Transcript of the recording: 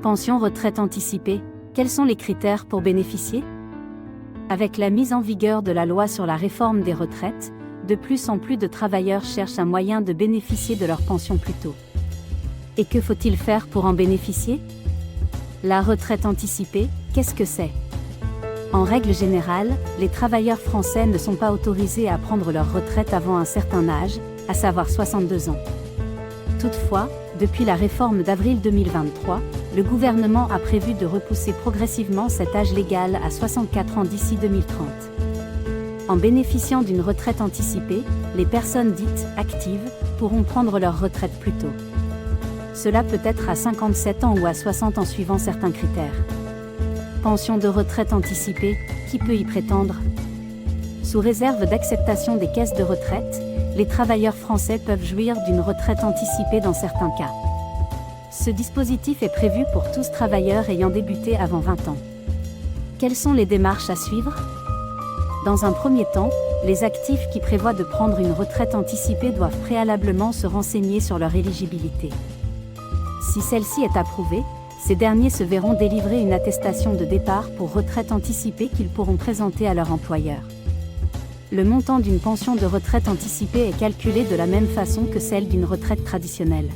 Pension retraite anticipée, quels sont les critères pour bénéficier? Avec la mise en vigueur de la loi sur la réforme des retraites, de plus en plus de travailleurs cherchent un moyen de bénéficier de leur pension plus tôt. Et que faut-il faire pour en bénéficier? La retraite anticipée, qu'est-ce que c'est? En règle générale, les travailleurs français ne sont pas autorisés à prendre leur retraite avant un certain âge, à savoir 62 ans. Toutefois, depuis la réforme d'avril 2023, le gouvernement a prévu de repousser progressivement cet âge légal à 64 ans d'ici 2030. En bénéficiant d'une retraite anticipée, les personnes dites « actives » pourront prendre leur retraite plus tôt. Cela peut être à 57 ans ou à 60 ans suivant certains critères. Pension de retraite anticipée, qui peut y prétendre? Sous réserve d'acceptation des caisses de retraite, les travailleurs français peuvent jouir d'une retraite anticipée dans certains cas. Ce dispositif est prévu pour tous travailleurs ayant débuté avant 20 ans. Quelles sont les démarches à suivre? Dans un premier temps, les actifs qui prévoient de prendre une retraite anticipée doivent préalablement se renseigner sur leur éligibilité. Si celle-ci est approuvée, ces derniers se verront délivrer une attestation de départ pour retraite anticipée qu'ils pourront présenter à leur employeur. Le montant d'une pension de retraite anticipée est calculé de la même façon que celle d'une retraite traditionnelle.